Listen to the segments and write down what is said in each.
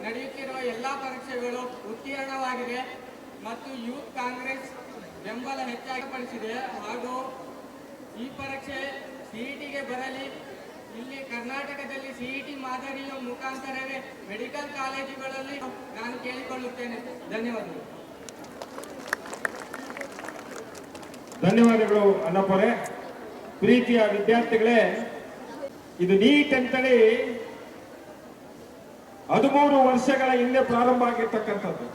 ನಡೆಯುತ್ತಿರುವ ಎಲ್ಲ ಪರೀಕ್ಷೆಗಳು ಉತ್ತೀರ್ಣವಾಗಿದೆ ಮತ್ತು ಯೂತ್ ಕಾಂಗ್ರೆಸ್ ಬೆಂಬಲ ಹೆಚ್ಚಾಗಿ ಪಡಿಸಿದೆ ಹಾಗೂ ಈ ಪರೀಕ್ಷೆ ಸಿಇಟಿಗೆ ಬರಲಿ. ಇಲ್ಲಿ ಕರ್ನಾಟಕದಲ್ಲಿ ಸಿಇಟಿ ಮಾದರಿಯ ಮುಖಾಂತರವೇ ಮೆಡಿಕಲ್ ಕಾಲೇಜುಗಳಲ್ಲಿ ನಾನು ಕೇಳಿಕೊಳ್ಳುತ್ತೇನೆ. ಧನ್ಯವಾದಗಳು. ಧನ್ಯವಾದಗಳು ಅನ್ನಪ್ಪರೇ. ಪ್ರೀತಿಯ ವಿದ್ಯಾರ್ಥಿಗಳೇ, ಇದು ನೀಟ್ ಅಂತೇಳಿ 13 ವರ್ಷಗಳ ಹಿಂದೆ ಪ್ರಾರಂಭ ಆಗಿರ್ತಕ್ಕಂಥದ್ದು.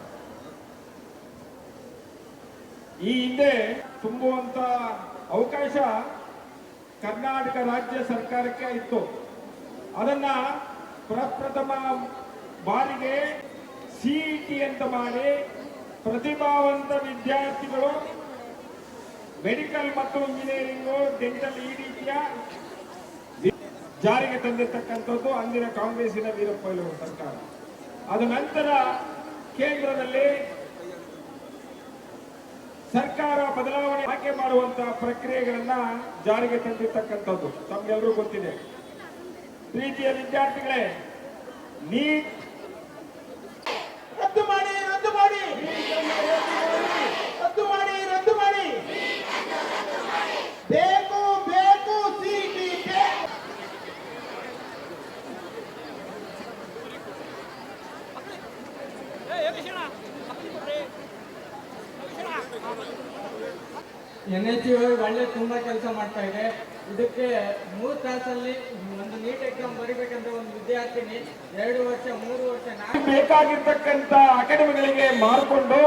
ಈ ಹಿಂದೆ ತುಂಬುವಂತ ಅವಕಾಶ ಕರ್ನಾಟಕ ರಾಜ್ಯ ಸರ್ಕಾರಕ್ಕೆ ಇತ್ತು. ಅದನ್ನ ಪ್ರಪ್ರಥಮ ಬಾರಿಗೆ ಸಿಇಟಿ ಅಂತ ಮಾಡಿ ಪ್ರತಿಭಾವಂತ ವಿದ್ಯಾರ್ಥಿಗಳು ಮೆಡಿಕಲ್ ಮತ್ತು ಇಂಜಿನಿಯರಿಂಗು, ಡೆಂಟಲ್ ಈ ರೀತಿಯ ಜಾರಿಗೆ ತಂದಿರತಕ್ಕಂಥದ್ದು ಅಂದಿನ ಕಾಂಗ್ರೆಸ್ಸಿನ ವೀರಪ್ಪ ಮೊಯ್ಲಿ ಸರ್ಕಾರ. ಅದ ನಂತರ ಕೇಂದ್ರದಲ್ಲಿ ಸರ್ಕಾರ ಬದಲಾವಣೆ ಆಯ್ಕೆ ಮಾಡುವಂತಹ ಪ್ರಕ್ರಿಯೆಗಳನ್ನ ಜಾರಿಗೆ ತಂದಿರತಕ್ಕಂಥದ್ದು ತಮ್ಗೆಲ್ಲರೂ ಗೊತ್ತಿದೆ. ಪ್ರೀತಿಯ ವಿದ್ಯಾರ್ಥಿಗಳೇ, ನೀಟ್ ರದ್ದು ಮಾಡಿ ರದ್ದು ಮಾಡಿ ರದ್ದು ಮಾಡಿ ರದ್ದು ಮಾಡಿ ಬೇಕು ಬೇಕು ಸಿಇಟಿ NHU ಒಳ್ಳೆ ತುಂಬಾ ಕೆಲಸ ಮಾಡ್ತಾ ಇದೆ. ಇದಕ್ಕೆ 3 ತಾಸಲ್ಲಿ ಒಂದು ನೀಟ್ ಎಕ್ಸಾಮ್ ಬರೀಬೇಕಂದ್ರೆ ಒಂದು ವಿದ್ಯಾರ್ಥಿನಿ 2 ವರ್ಷ 3 ವರ್ಷ ಬೇಕಾಗಿರ್ತಕ್ಕಂಥ ಅಕಾಡೆಮಿಗಳಿಗೆ ಮಾರ್ಕೊಂಡು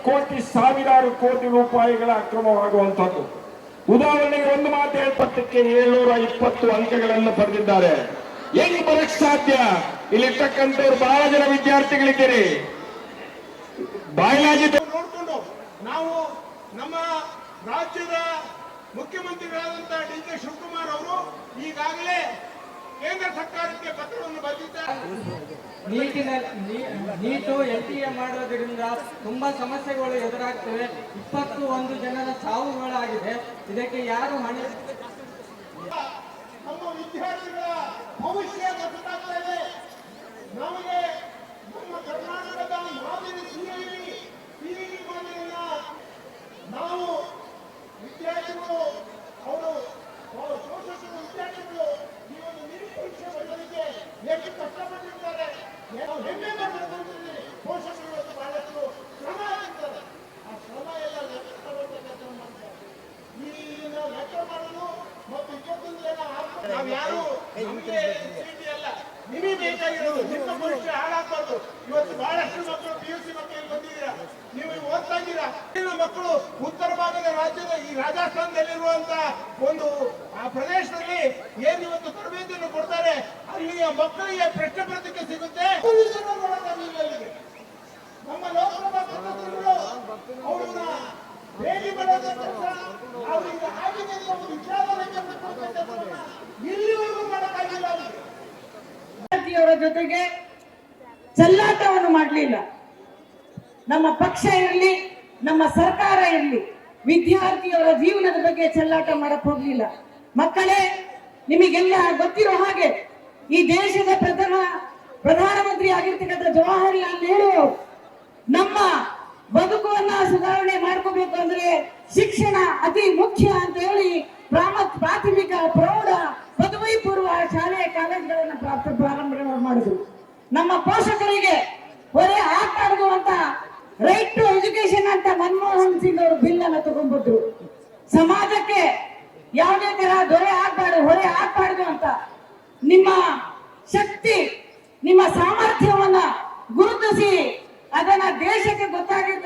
ಕೋಟಿ ಸಾವಿರಾರು ಕೋಟಿ ರೂಪಾಯಿಗಳ ಅಕ್ರಮವಾಗುವಂತದ್ದು. ಉದಾಹರಣೆಗೆ ಒಂದು ಮಾತು ಹೇಳ್ಪಟ್ಟಕ್ಕೆ 720 ಅಂಕಗಳನ್ನು ಪಡೆದಿದ್ದಾರೆ. ಹೆಂಗ್ ಬರಕ್ ಸಾಧ್ಯ? ಇಲ್ಲಿರ್ತಕ್ಕಂಥವ್ರು ಬಹಳ ಜನ ವಿದ್ಯಾರ್ಥಿಗಳಿದ್ದೀರಿ. ಬಯಲಾಜಿ ನೋಡಿಕೊಂಡು ನಾವು ನಮ್ಮ ರಾಜ್ಯದ ಮುಖ್ಯಮಂತ್ರಿಗಳಾದಂತಹ DK ಶಿವಕುಮಾರ್ ಅವರು ಈಗಾಗಲೇ ಕೇಂದ್ರ ಸರ್ಕಾರಕ್ಕೆ ಪತ್ರವನ್ನು ಬರೆದಿದ್ದಾರೆ. ನೀಟು NTA ಮಾಡೋದ್ರಿಂದ ತುಂಬಾ ಸಮಸ್ಯೆಗಳು ಎದುರಾಗ್ತವೆ. 21 ಜನರ ಸಾವುಗಳಾಗಿದೆ. ಇದಕ್ಕೆ ಯಾರು ಹೊಣೆ? ನಮ್ಮ ವಿದ್ಯಾರ್ಥಿಗಳ ಭವಿಷ್ಯ ಗೊತ್ತಾಗ್ತಾ ಇದೆ. ನಮಗೆ ನಮ್ಮ ಕರ್ನಾಟಕದ ಮಾದರಿ ಸಿಇಟಿ ಮಾದರಿಯನ್ನ ನಾವು ವಿದ್ಯಾರ್ಥಿಗಳು ಅವರು ಪೋಷಕರು ವಿದ್ಯಾರ್ಥಿಗಳು ಈ ಒಂದು ನೀಟ್ ಪರೀಕ್ಷೆ ಬರೆಯೋದಕ್ಕೆ ಎಷ್ಟು ಕಷ್ಟಪಟ್ಟಿರ್ತಾರೆ. ನಾವು ಹೆಮ್ಮೆ ಮಾಡಬೇಕಂತಿದ್ದೀವಿ. ಪೋಷಕರು ಬಹಳಷ್ಟು ಶ್ರಮ ಆಗಿರ್ತಾರೆ. ಆ ಶ್ರಮ ಎಲ್ಲ ಲೆಕ್ಕ ಮಾಡ್ತಾರೆ. ಈ ನಾವು ಲೆಕ್ಕ ಮಾಡಲು ಮತ್ತು 21 ಜನ ನಾವು ಯಾರು ನಮಗೆ ಸಿಇಟಿ ಅಲ್ಲ, ನಿಮಗೆ ಬೇಕಾಗಿರೋದು ನಿಮ್ಮ ಪರೀಕ್ಷೆ ಹಾಳಾಗಬಾರ್ದು. ಇವತ್ತು ಬಹಳಷ್ಟು ಮಕ್ಕಳು PUC ಮಕ್ಕಳಿಗೆ ಬಂದಿದ್ದೀರಾ, ನೀವು ಓದ್ತಾ ಇದ್ದೀರಾ. ಮಕ್ಕಳು ಉತ್ತರ ಭಾಗದ ರಾಜ್ಯದ ಈ ರಾಜಸ್ಥಾನದಲ್ಲಿರುವಂತಹ ಒಂದು ಆ ಪ್ರದೇಶದಲ್ಲಿ ಏನು ಇವತ್ತು ತರಬೇತಿಯನ್ನು ಕೊಡ್ತಾರೆ, ಅಲ್ಲಿಯ ಮಕ್ಕಳಿಗೆ ಪ್ರಶ್ನೆ ಪತ್ರಿಕೆ ಸಿಗುತ್ತೆ. ನಮ್ಮ ಲೋಕಸಭಾ ಸದಸ್ಯರು ಅವ್ರನ್ನ ಭೇಟಿ ಮಾಡೋದೇ ಅವ್ರಿಗೆ ಆಗಿದೆ ಒಂದು ವಿಚಾರವನ್ನು ಇಲ್ಲಿವರೆಗೂ ಮಾಡೋಕ್ಕಾಗಿಲ್ಲ. ವಿದ್ಯಾರ್ಥಿಯವರ ಜೊತೆಗೆ ಚೆಲ್ಲಾಟವನ್ನು ಮಾಡಲಿಲ್ಲ. ನಮ್ಮ ಪಕ್ಷ ಇರಲಿ, ನಮ್ಮ ಸರ್ಕಾರ ಇರಲಿ, ವಿದ್ಯಾರ್ಥಿಯವರ ಜೀವನದ ಬಗ್ಗೆ ಚೆಲ್ಲಾಟ ಮಾಡಕ್ ಹೋಗ್ಲಿಲ್ಲ. ಮಕ್ಕಳೇ, ನಿಮಗೆಲ್ಲ ಗೊತ್ತಿರೋ ಹಾಗೆ ಈ ದೇಶದ ಪ್ರಧಾನಮಂತ್ರಿ ಆಗಿರ್ತಕ್ಕಂಥ ಜವಾಹರ್ಲಾಲ್ ನೆಹರು ನಮ್ಮ ಬದುಕುವನ್ನ ಸುಧಾರಣೆ ಮಾಡ್ಕೋಬೇಕು ಅಂದ್ರೆ ಶಿಕ್ಷಣ ಅತಿ ಮುಖ್ಯ ಅಂತ ಹೇಳಿ ಪ್ರಾಥಮಿಕ, ಪ್ರೌಢ, ಪದವಿ ಪೂರ್ವ ಶಾಲೆ ಕಾಲೇಜುಗಳನ್ನ ಪ್ರಾರಂಭ ಮಾಡಿದ್ರು. ನಮ್ಮ ಪೋಷಕರಿಗೆ ಹೊರೆ ಆಗ್ಬಾರ್ದು ಅಂತ ರೈಟ್ ಟು ಎಜುಕೇಶನ್ ಅಂತ ಮನಮೋಹನ್ ಸಿಂಗ್ ಅವರು ಬಿಲ್ ಅನ್ನ ತಗೊಂಡ್ಬಿಟ್ರು. ಸಮಾಜಕ್ಕೆ ಯಾವುದೇ ತರ ಹೊರೆ ಆಗ್ಬಾರ್ದು ಅಂತ ನಿಮ್ಮ ಶಕ್ತಿ, ನಿಮ್ಮ ಸಾಮರ್ಥ್ಯವನ್ನ ಗುರುತಿಸಿ ಅದನ್ನ ದೇಶಕ್ಕೆ ಗೊತ್ತಾಗಿತ್ತು.